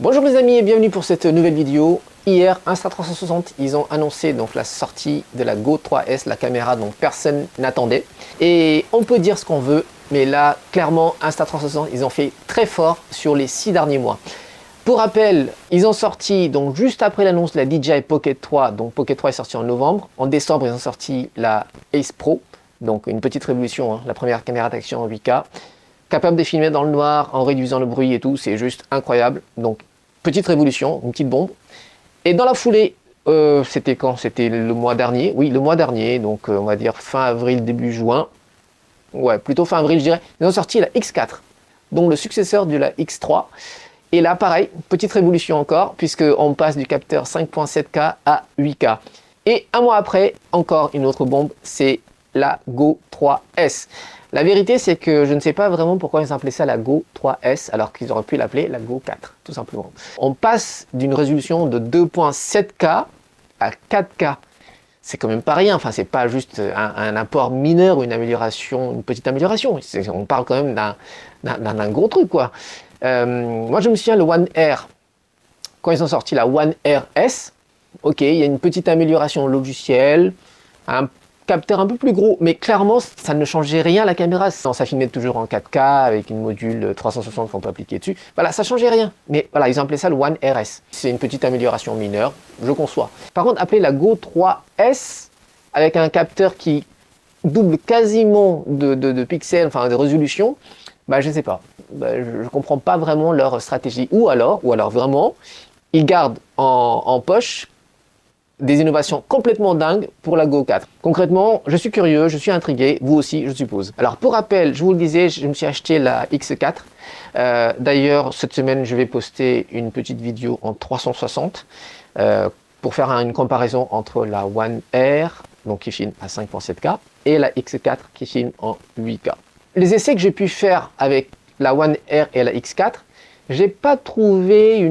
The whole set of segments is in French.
Bonjour les amis et bienvenue pour cette nouvelle vidéo. Hier, Insta360, ils ont annoncé donc la sortie de la Go 3S, la caméra dont personne n'attendait. Et on peut dire ce qu'on veut, mais là, clairement, Insta360, ils ont fait très fort sur les 6 derniers mois. Pour rappel, ils ont sorti, donc juste après l'annonce de la DJI Pocket 3, donc Pocket 3 est sorti en novembre. En décembre, ils ont sorti la Ace Pro, donc une petite révolution, hein, la première caméra d'action en 8K. Capable de filmer dans le noir en réduisant le bruit et tout, c'est juste incroyable. Donc, petite révolution, une petite bombe. Et dans la foulée, c'était quand? C'était le mois dernier. Oui, le mois dernier, donc on va dire fin avril, début juin. Ouais, plutôt fin avril, je dirais. Ils ont sorti la X4, donc le successeur de la X3. Et là, pareil, petite révolution encore, puisqu'on passe du capteur 5.7K à 8K. Et un mois après, encore une autre bombe, c'est la Go 3S. La vérité, c'est que je ne sais pas vraiment pourquoi ils ont appelé ça la Go 3S, alors qu'ils auraient pu l'appeler la Go 4, tout simplement. On passe d'une résolution de 2.7K à 4K. C'est quand même pas rien, enfin, c'est pas juste un apport mineur ou une amélioration, une petite amélioration. On parle quand même d'un gros truc, quoi. Moi, je me souviens, le One Air, quand ils ont sorti la One Air S, ok, il y a une petite amélioration logicielle, un capteur un peu plus gros, mais clairement, ça ne changeait rien à la caméra. Ça filmait toujours en 4K avec une module 360 qu'on peut appliquer dessus. Voilà, ça changeait rien. Mais voilà, ils ont appelé ça le One RS. C'est une petite amélioration mineure, je conçois. Par contre, appeler la Go 3S avec un capteur qui double quasiment de pixels, enfin de résolution, bah je sais pas. Bah, je comprends pas vraiment leur stratégie. Ou alors vraiment, ils gardent en poche des innovations complètement dingues pour la Go 4. Concrètement, je suis curieux, je suis intrigué, vous aussi, je suppose. Alors, pour rappel, je vous le disais, je me suis acheté la X4. D'ailleurs, cette semaine, je vais poster une petite vidéo en 360 pour faire une comparaison entre la One Air, donc qui filme à 5.7K, et la X4 qui filme en 8K. Les essais que j'ai pu faire avec la One Air et la X4, j'ai pas trouvé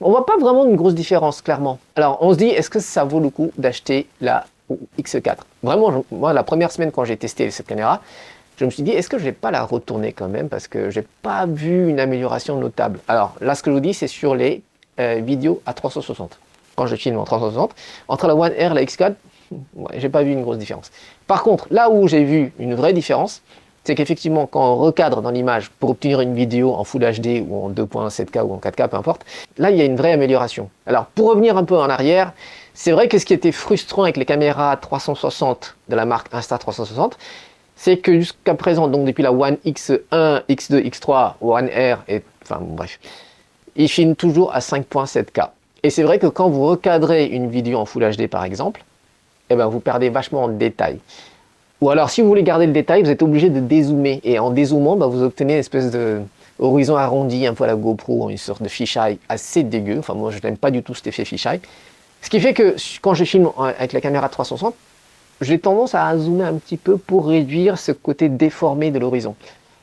on voit pas vraiment une grosse différence, clairement. Alors, on se dit, est-ce que ça vaut le coup d'acheter la X4? Vraiment, moi, la première semaine, quand j'ai testé cette caméra, je me suis dit, est-ce que je vais pas la retourner quand même? Parce que j'ai pas vu une amélioration notable. Alors, là, ce que je vous dis, c'est sur les vidéos à 360. Quand je filme en 360, entre la One Air et la X4, ouais, j'ai pas vu une grosse différence. Par contre, là où j'ai vu une vraie différence, c'est qu'effectivement, quand on recadre dans l'image pour obtenir une vidéo en Full HD ou en 2.7K ou en 4K, peu importe, là, il y a une vraie amélioration. Alors, pour revenir un peu en arrière, c'est vrai que ce qui était frustrant avec les caméras 360 de la marque Insta360, c'est que jusqu'à présent, donc depuis la One X1, X2, X3, One Air, et enfin bref, ils filment toujours à 5.7K. Et c'est vrai que quand vous recadrez une vidéo en Full HD par exemple, eh ben, vous perdez vachement en détail. Ou alors, si vous voulez garder le détail, vous êtes obligé de dézoomer. Et en dézoomant, bah, vous obtenez une espèce de horizon arrondi, un peu à la GoPro, une sorte de fisheye assez dégueu. Enfin, moi, je n'aime pas du tout cet effet fisheye. Ce qui fait que quand je filme avec la caméra 360, j'ai tendance à zoomer un petit peu pour réduire ce côté déformé de l'horizon.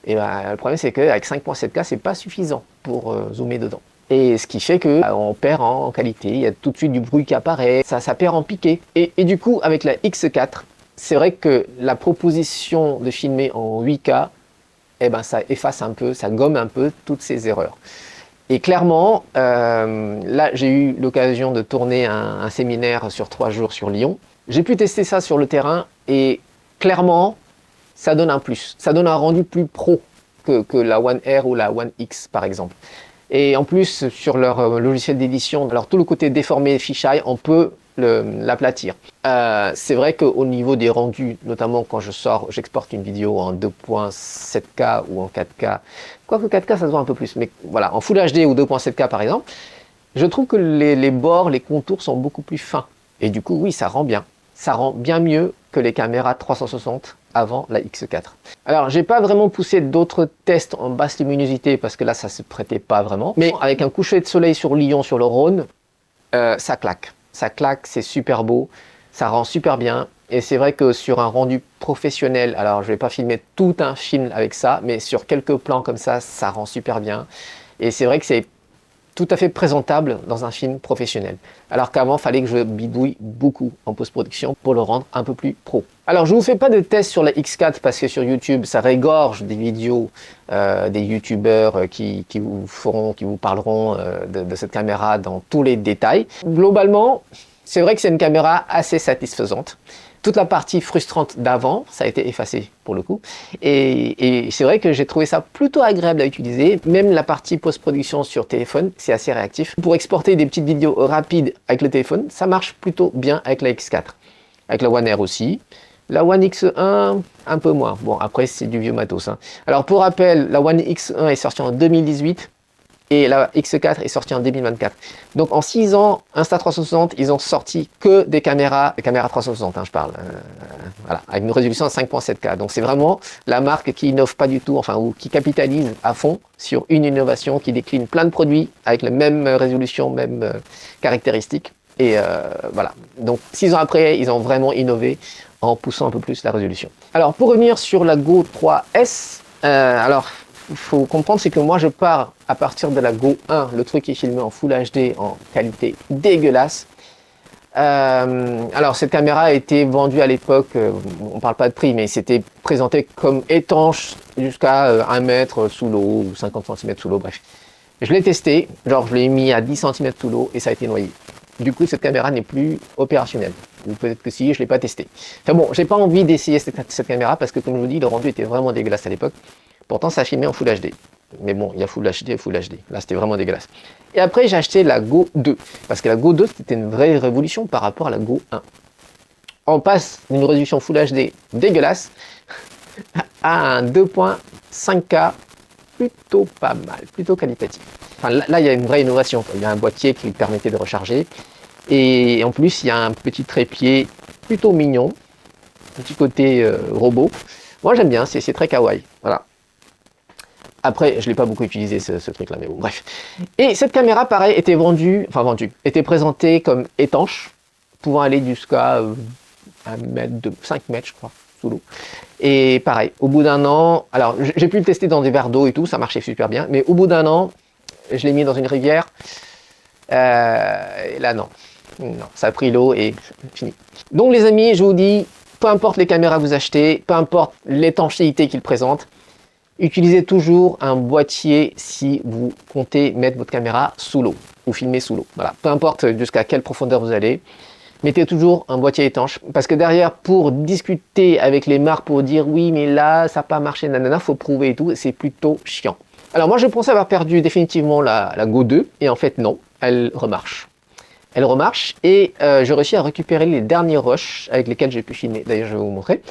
Et bah, le problème, c'est qu'avec 5.7K, c'est pas suffisant pour zoomer dedans. Et ce qui fait que on perd en qualité, il y a tout de suite du bruit qui apparaît, ça perd en piqué. Et du coup, avec la X4, c'est vrai que la proposition de filmer en 8K, eh ben, ça efface un peu, ça gomme un peu toutes ces erreurs. Et clairement, là, j'ai eu l'occasion de tourner un séminaire sur 3 jours sur Lyon. J'ai pu tester ça sur le terrain et clairement, ça donne un plus. Ça donne un rendu plus pro que la One Air ou la One X, par exemple. Et en plus, sur leur logiciel d'édition, alors tout le côté déformé fisheye, on peut l'aplatir. C'est vrai qu'au niveau des rendus, notamment quand j'exporte une vidéo en 2.7K ou en 4K, quoique 4K ça se voit un peu plus, mais voilà, en Full HD ou 2.7K par exemple, je trouve que les bords, les contours sont beaucoup plus fins. Et du coup, oui, ça rend bien. Ça rend bien mieux que les caméras 360 avant la X4. Alors, j'ai pas vraiment poussé d'autres tests en basse luminosité parce que là, ça se prêtait pas vraiment. Mais avec un coucher de soleil sur Lyon, sur le Rhône, ça claque. Ça claque, c'est super beau, ça rend super bien. Et c'est vrai que sur un rendu professionnel, alors je vais pas filmer tout un film avec ça, mais sur quelques plans comme ça, ça rend super bien. Et c'est vrai que c'est tout à fait présentable dans un film professionnel. Alors qu'avant, il fallait que je bidouille beaucoup en post-production pour le rendre un peu plus pro. Alors, je ne vous fais pas de test sur la X4 parce que sur YouTube, ça régorge des vidéos des YouTubeurs qui vous parleront de cette caméra dans tous les détails. Globalement, c'est vrai que c'est une caméra assez satisfaisante. Toute la partie frustrante d'avant, ça a été effacé pour le coup. Et c'est vrai que j'ai trouvé ça plutôt agréable à utiliser. Même la partie post-production sur téléphone, c'est assez réactif. Pour exporter des petites vidéos rapides avec le téléphone, ça marche plutôt bien avec la X4. Avec la One R aussi. La One X1, un peu moins. Bon, après, c'est du vieux matos, hein. Alors, pour rappel, la One X1 est sortie en 2018. Et la X4 est sortie en 2024. Donc en 6 ans, Insta360, ils ont sorti que des caméras 360, hein, je parle, voilà, avec une résolution à 5.7K. Donc c'est vraiment la marque qui innove pas du tout, enfin, ou qui capitalise à fond sur une innovation, qui décline plein de produits avec la même résolution, même caractéristiques. Et voilà. Donc 6 ans après, ils ont vraiment innové en poussant un peu plus la résolution. Alors pour revenir sur la Go 3S, alors il faut comprendre, c'est que moi je pars à partir de la Go 1, le truc est filmé en Full HD en qualité dégueulasse. Alors cette caméra a été vendue à l'époque, on parle pas de prix, mais c'était présenté comme étanche jusqu'à 1 mètre sous l'eau ou 50 cm sous l'eau, bref. Je l'ai testé, genre je l'ai mis à 10 cm sous l'eau et ça a été noyé. Du coup cette caméra n'est plus opérationnelle. Ou peut-être que si, je ne l'ai pas testé. Enfin bon, j'ai pas envie d'essayer cette caméra parce que comme je vous dis, le rendu était vraiment dégueulasse à l'époque. Pourtant, ça filmait en Full HD. Mais bon, il y a Full HD et Full HD. Là, c'était vraiment dégueulasse. Et après, j'ai acheté la Go 2. Parce que la Go 2, c'était une vraie révolution par rapport à la Go 1. On passe d'une résolution Full HD dégueulasse à un 2.5K plutôt pas mal, plutôt qualitatif. Enfin, là, il y a une vraie innovation. Il y a un boîtier qui permettait de recharger. Et en plus, il y a un petit trépied plutôt mignon. Petit côté robot. Moi, j'aime bien, c'est très kawaii. Voilà. Après, je ne l'ai pas beaucoup utilisé ce truc-là, mais bon, bref. Et cette caméra, pareil, était présentée comme étanche, pouvant aller jusqu'à 5 mètres, je crois, sous l'eau. Et pareil, au bout d'un an, alors j'ai pu le tester dans des verres d'eau et tout, ça marchait super bien, mais au bout d'un an, je l'ai mis dans une rivière, et là non, ça a pris l'eau et fini. Donc les amis, je vous dis, peu importe les caméras que vous achetez, peu importe l'étanchéité qu'ils présentent, utilisez toujours un boîtier si vous comptez mettre votre caméra sous l'eau ou filmer sous l'eau. Voilà, peu importe jusqu'à quelle profondeur vous allez, mettez toujours un boîtier étanche parce que derrière, pour discuter avec les marques pour dire oui, mais là ça n'a pas marché, nanana, faut prouver et tout, c'est plutôt chiant. Alors moi je pensais avoir perdu définitivement la Go 2 et en fait non, elle remarche. Elle remarche et j'ai réussi à récupérer les derniers rushs avec lesquels j'ai pu filmer. D'ailleurs, je vais vous montrer.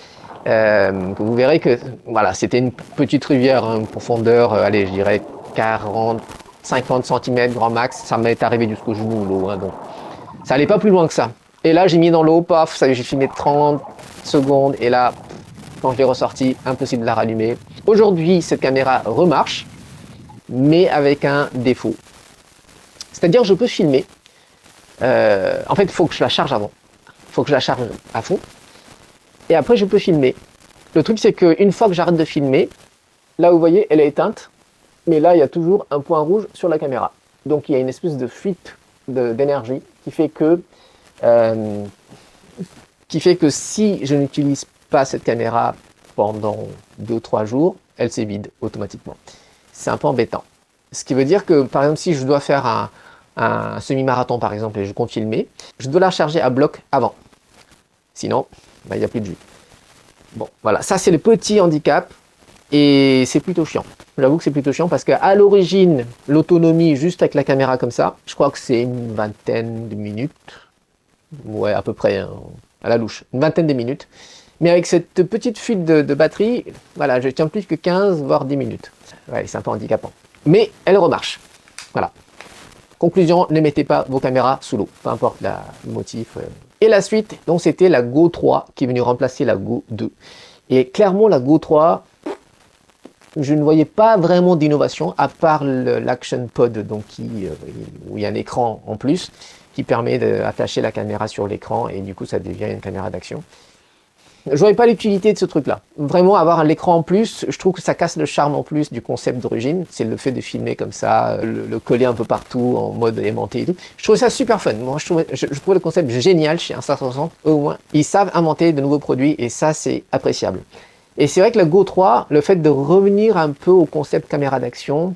Vous verrez que voilà, c'était une petite rivière, hein, une profondeur, allez, je dirais 40, 50 cm grand max. Ça m'est arrivé jusqu'au genou l'eau, hein, donc ça allait pas plus loin que ça. Et là, j'ai mis dans l'eau, paf, ça, j'ai filmé 30 secondes et là, quand je l'ai ressorti, impossible de la rallumer. Aujourd'hui, cette caméra remarche, mais avec un défaut. C'est-à-dire, je peux filmer. En fait, il faut que je la charge avant. Il faut que je la charge à fond. Et après, je peux filmer. Le truc, c'est qu'une fois que j'arrête de filmer, là, vous voyez, elle est éteinte. Mais là, il y a toujours un point rouge sur la caméra. Donc, il y a une espèce de fuite d'énergie qui fait que si je n'utilise pas cette caméra pendant 2-3 jours, elle s'évide automatiquement. C'est un peu embêtant. Ce qui veut dire que, par exemple, si je dois faire un semi-marathon par exemple et je compte filmer, je dois la charger à bloc avant. Sinon, il n'y a plus de jus. Bon, voilà, ça c'est le petit handicap et c'est plutôt chiant. J'avoue que c'est plutôt chiant parce qu'à l'origine, l'autonomie juste avec la caméra comme ça, je crois que c'est une vingtaine de minutes. Ouais, à peu près, hein, à la louche, une vingtaine de minutes. Mais avec cette petite fuite de batterie, voilà, je tiens plus que 15 voire 10 minutes. Ouais, c'est un peu handicapant. Mais elle remarche. Voilà. Conclusion, ne mettez pas vos caméras sous l'eau, peu importe le motif. Et la suite, donc c'était la Go 3 qui est venue remplacer la Go 2. Et clairement, la Go 3, je ne voyais pas vraiment d'innovation, à part l'Action Pod, donc où il y a un écran en plus, qui permet d'attacher la caméra sur l'écran, et du coup, ça devient une caméra d'action. Je voyais pas l'utilité de ce truc-là. Vraiment, avoir un écran en plus, je trouve que ça casse le charme en plus du concept d'origine. C'est le fait de filmer comme ça, le coller un peu partout en mode aimanté et tout. Je trouvais ça super fun. Moi, je trouvais le concept génial chez Insta360. Au moins, ils savent inventer de nouveaux produits et ça, c'est appréciable. Et c'est vrai que la Go 3, le fait de revenir un peu au concept caméra d'action,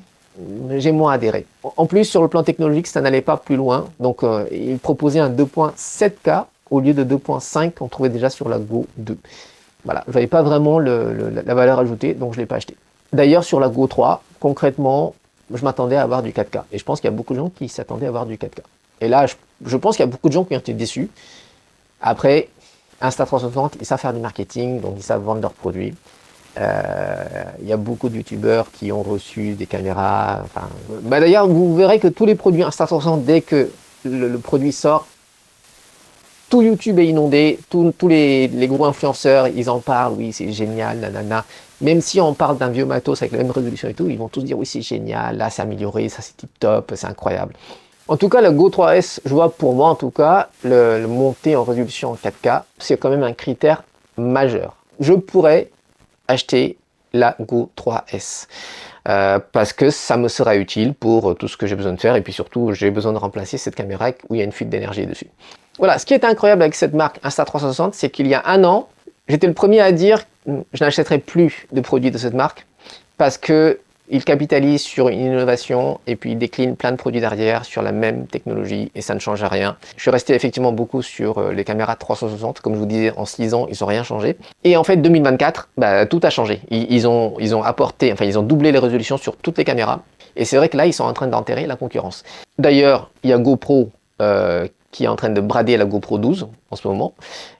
j'ai moins adhéré. En plus, sur le plan technologique, ça n'allait pas plus loin. Donc, ils proposaient un 2.7K au lieu de 2.5 qu'on trouvait déjà sur la Go 2. Voilà, je n'avais pas vraiment la valeur ajoutée, donc je ne l'ai pas acheté. D'ailleurs, sur la Go 3, concrètement, je m'attendais à avoir du 4K. Et je pense qu'il y a beaucoup de gens qui s'attendaient à avoir du 4K. Et là, je pense qu'il y a beaucoup de gens qui ont été déçus. Après, Insta360, ils savent faire du marketing, donc ils savent vendre leurs produits. Il y a beaucoup de youtubeurs qui ont reçu des caméras. Enfin, d'ailleurs, vous verrez que tous les produits Insta360, dès que le produit sort, tout YouTube est inondé, tous les gros influenceurs, ils en parlent, oui, c'est génial, nanana. Même si on parle d'un vieux matos avec la même résolution et tout, ils vont tous dire, oui, c'est génial, là, c'est amélioré, ça, c'est tip-top, c'est incroyable. En tout cas, la Go 3S, je vois pour moi, en tout cas, le monter en résolution en 4K, c'est quand même un critère majeur. Je pourrais acheter la Go 3S. Parce que ça me sera utile pour tout ce que j'ai besoin de faire et puis surtout j'ai besoin de remplacer cette caméra où il y a une fuite d'énergie dessus. Voilà, ce qui est incroyable avec cette marque Insta360, c'est qu'il y a un an, j'étais le premier à dire je n'achèterai plus de produits de cette marque parce que il capitalise sur une innovation et puis il décline plein de produits derrière sur la même technologie et ça ne change rien. Je suis resté effectivement beaucoup sur les caméras 360, comme je vous disais, en 6 ans, ils n'ont rien changé. Et en fait, 2024, tout a changé. Ils ont apporté, enfin ils ont doublé les résolutions sur toutes les caméras. Et c'est vrai que là, ils sont en train d'enterrer la concurrence. D'ailleurs, il y a GoPro qui est en train de brader la GoPro 12 en ce moment.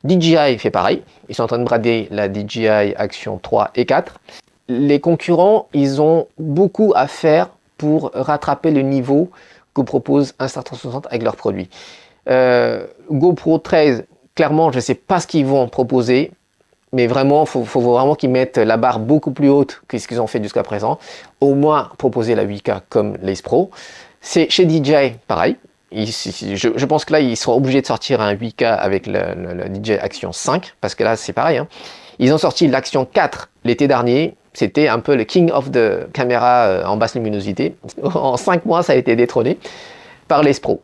DJI fait pareil. Ils sont en train de brader la DJI Action 3 et 4. Les concurrents, ils ont beaucoup à faire pour rattraper le niveau que propose Insta360 avec leurs produits. GoPro 13, clairement, je ne sais pas ce qu'ils vont proposer, mais vraiment, il faut vraiment qu'ils mettent la barre beaucoup plus haute que ce qu'ils ont fait jusqu'à présent. Au moins, proposer la 8K comme l'Ace Pro. C'est chez DJI, pareil. Je pense que là, ils seront obligés de sortir un 8K avec la DJI Action 5, parce que là, c'est pareil. Hein. Ils ont sorti l'Action 4 l'été dernier. C'était un peu le king of the caméra en basse luminosité. En 5 mois, ça a été détrôné par l'Ace Pro.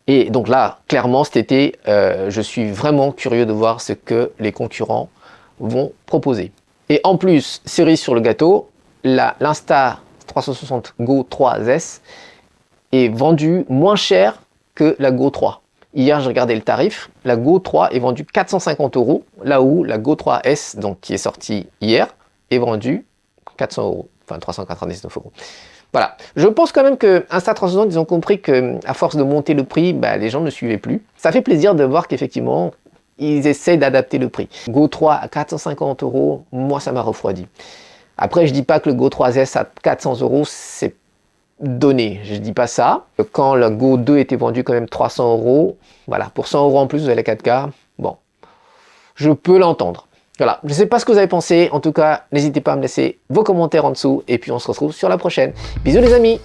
Et donc là, clairement, cet été, je suis vraiment curieux de voir ce que les concurrents vont proposer. Et en plus, cerise sur le gâteau, l'Insta360 Go 3S est vendue moins cher que la Go 3. Hier, j'ai regardé le tarif. La Go 3 est vendue 450 €, là où la Go 3S, donc, qui est sortie hier, est vendue 400 €, enfin 399 €. Voilà, je pense quand même que Insta360, ils ont compris qu'à force de monter le prix, les gens ne suivaient plus. Ça fait plaisir de voir qu'effectivement, ils essaient d'adapter le prix. Go 3 à 450 €, moi ça m'a refroidi. Après, je dis pas que le Go 3S à 400 €, c'est donné, je dis pas ça. Quand la Go 2 était vendue quand même 300 €, voilà, pour 100 € en plus, vous avez la 4K, bon, je peux l'entendre. Voilà, je ne sais pas ce que vous avez pensé. En tout cas, n'hésitez pas à me laisser vos commentaires en dessous. Et puis, on se retrouve sur la prochaine. Bisous les amis!